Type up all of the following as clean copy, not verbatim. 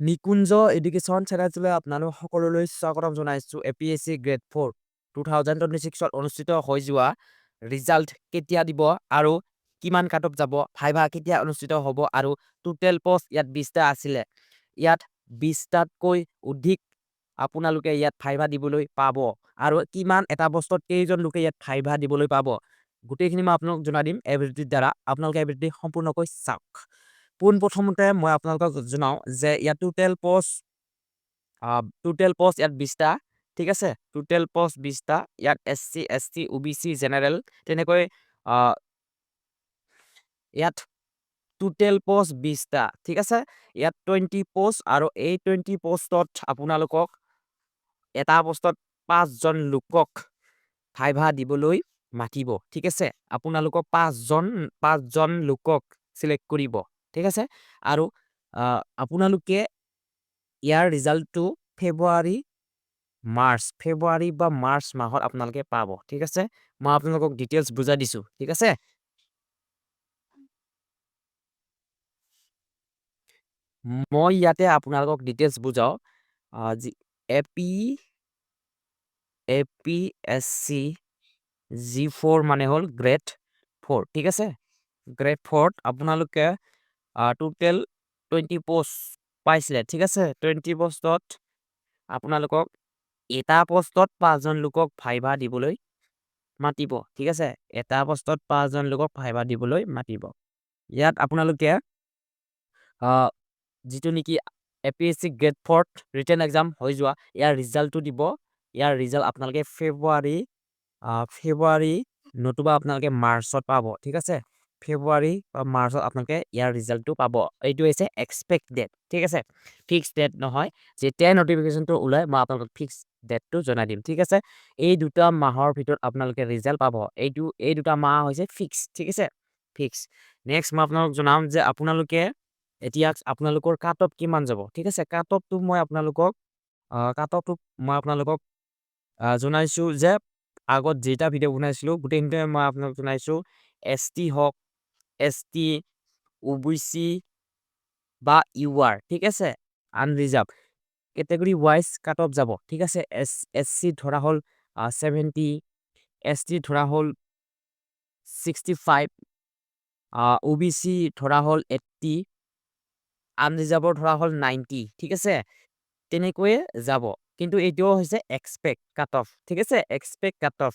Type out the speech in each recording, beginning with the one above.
নিকুঞ্জ education চেনেলটোলৈ আপোনালোক সকলোলৈ স্বাগতম জনাইছোঁ। APSC গ্ৰেড 4 2026 অনুষ্ঠিত হৈ যোৱা ৰিজাল্ট কেতিয়া দিব আৰু কিমান কাট অফ যাব, ভাইভা কেতিয়া অনুষ্ঠিত হ'ব আৰু টোটেল পোষ্ট ইয়াত 20টা আছিলে। ইয়াত 20টাতকৈ অধিক আপোনালোকে ইয়াত ভাইভা দিবলৈ পাব আৰু কিমান এটা পোষ্টত কেইজন লোকে ইয়াত ভাইভা দিবলৈ পাব, গোটেইখিনি মই আপোনালোকক জনাই দিম এই ভিডিঅ'ৰ দ্বাৰা। আপোনালোকে এই ভিডিঅ'টি সম্পূৰ্ণকৈ চাওক। পোনপ্ৰথমতে মই আপোনালোকক জনাওঁ যে ইয়াত টোটেল পোষ্ট ইয়াত 20টা, ঠিক আছে। টোটেল পোষ্ট 20টা। ইয়াত SC ST OBC জেনেৰেল তেনেকৈ ইয়াত টোটেল পোষ্ট 20টা, ঠিক আছে। ইয়াত 20 পোষ্ট আৰু এই 20 পোষ্টত আপোনালোকক এটা পোষ্টত 5জন লোকক ভাইভা দিবলৈ মাতিব, ঠিক আছে। আপোনালোকক 5জন লোকক চিলেক্ট কৰিব, ঠিক আছে। আৰু আপোনালোকে ইয়াৰ ৰিজাল্টটো ফেব্ৰুৱাৰী বা মাৰ্চ মাহত আপোনালোকে পাব, ঠিক আছে। মই আপোনালোকক ডিটেইলছ বুজাই দিছোঁ, ঠিক আছে। মই ইয়াতে আপোনালোকক ডিটেইলছ বুজাওঁ। APSC G4 মানে হ'ল গ্ৰেড 4, ঠিক আছে। গ্ৰেড 4ত আপোনালোকে টোটেল 20 পোষ্ট পাইছিলে, ঠিক আছে। 20 পোষ্টত আপোনালোকক এটা পোষ্টত 5জন লোকক ভাইভা দিবলৈ মাতিব, ঠিক আছে। এটা পোষ্টত 5জন লোকক ভাইভা দিবলৈ মাতিব। ইয়াত আপোনালোকে যিটো নেকি APSC গ্ৰেড 4ত ৰিটেন এক্সাম হৈ যোৱা ইয়াৰ ৰিজাল্টটো দিব। ইয়াৰ ৰিজাল্ট আপোনালোকে ফেব্ৰুৱাৰী নতুবা আপোনালোকে মাৰ্চত পাব, ঠিক আছে। ফেব্ৰুৱাৰী বা মাৰ্চত আপোনালোকে ইয়াৰ ৰিজাল্টটো পাব। এইটো হৈছে এক্সপেক্ট ডেট, ঠিক আছে। ফিক্স ডেট নহয়। যেতিয়া নটিফিকেশ্যনটো ওলাই মই আপোনালোকক ফিক্স ডেটটো জনাই দিম, ঠিক আছে। এই দুটা মাহৰ ভিতৰত আপোনালোকে ৰিজাল্ট পাব। এই দুটা মাহ হৈছে ফিক্স, ঠিক আছে, ফিক্স। নেক্সট মই আপোনালোকক জনাম যে এতিয়া আপোনালোকৰ কাট অফ কিমান যাব, ঠিক আছে। কাট অফটো মই আপোনালোকক জনাইছোঁ যে আগত যেটা ভিডিঅ' বনাইছিলোঁ গোটেইখিনিতে মই আপোনালোকক জনাইছোঁ ST হওক, ST OBC বা UR, ঠিক আছে, unreserved category wise cut off যাব, ঠিক আছে। SC ধৰা হ'ল 70, ST ধৰা হ'ল 65, OBC ধৰা হ'ল 80, আনৰিজাৰ্ভৰ ধৰা হ'ল 90, ঠিক আছে। তেনেকৈয়ে যাব। কিন্তু এইটোও হৈছে এক্সপেক্ট কাট অফ, ঠিক আছে। এক্সপেক্ট কাট অফ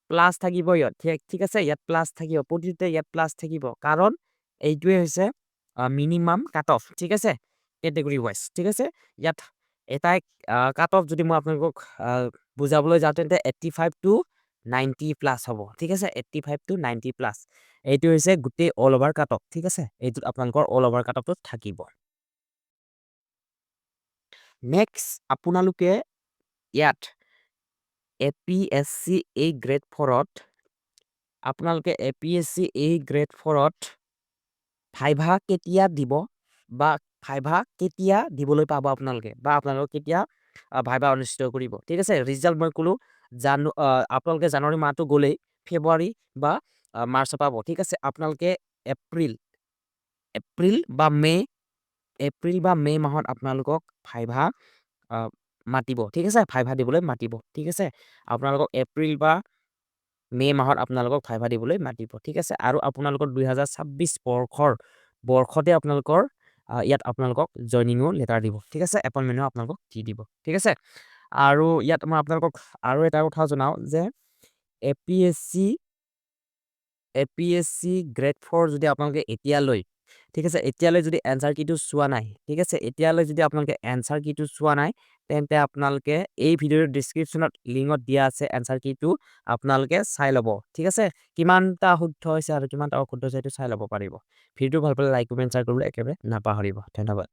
প্লাছ থাকিব ইয়াত, ঠিক আছে। ইয়াত প্লাছ থাকিব, প্ৰতিটোতে ইয়াত প্লাছ থাকিব, কাৰণ এইটোৱে হৈছে মিনিমাম কাট অফ, ঠিক আছে, কেটেগৰী ৱাইজ, ঠিক আছে। ইয়াত এটাই কাট অফ যদি মই আপোনালোকক বুজাবলৈ যাওঁ তেন্তে 85 to 90 প্লাছ হ'ব, ঠিক আছে। 85 to 90 প্লাছ এইটো হৈছে গোটেই অল অভাৰ কাট অফ, ঠিক আছে। এইটোত আপোনালোকৰ অল অভাৰ কাট অফটো থাকিব। নেক্সট আপোনালোকে ইয়াত APSC A গ্ৰেড 4ত ভাইভা কেতিয়া দিব বা ভাইভা কেতিয়া দিবলৈ পাব আপোনালোকে, বা আপোনালোকে কেতিয়া ভাইভা অনুষ্ঠিত কৰিব, ঠিক আছে। ৰিজাল্ট মই ক'লো আপোনালোকে জানুৱাৰী মাহটো গ'লেই ফেব্ৰুৱাৰী বা মাৰ্চত পাব, ঠিক আছে। আপোনালোকে এপ্ৰিল বা মে মাহত আপোনালোকক ভাইভা মাতিব, ঠিক আছে। ভাইভা দিবলৈ মাতিব, ঠিক আছে। আপোনালোকক এপ্ৰিল বা মে মাহত আপোনালোকক ভাইভা দিবলৈ মাতিব, ঠিক আছে। আৰু আপোনালোকৰ 2026 বৰ্ষতে আপোনালোকৰ ইয়াত আপোনালোকক জইনিঙো লেটাৰ দিব, ঠিক আছে। এপইণ্টমেণ্টো আপোনালোকক দি দিব, ঠিক আছে। আৰু ইয়াত মই আপোনালোকক আৰু এটা কথা জনাওঁ যে APSC গ্ৰেড 4 যদি আপোনালোকে এতিয়ালৈ, ঠিক আছে, এতিয়ালৈ যদি এনসাৰ কিটো চোৱা নাই, ঠিক আছে, এতিয়ালৈ যদি আপোনালোকে এনসাৰ কিটো চোৱা নাই তেন্তে আপোনালোকে এই ভিডিঅ'ৰ ডেসক্ৰিপচনত লিংকত দিয়া আছে এনসাৰ কিটো আপোনালোকে চাই ল'ব, ঠিক আছে। কিমানটা শুদ্ধ হৈছে আৰু কিমানটা অশুদ্ধ হৈছে এইটো চাই ল'ব পাৰিব। ভিডিঅ'টো ভাল পালে লাইক কমেণ্ট শ্বেয়াৰ কৰিবলৈ একেবাৰে নাপাহৰিব। ধন্যবাদ।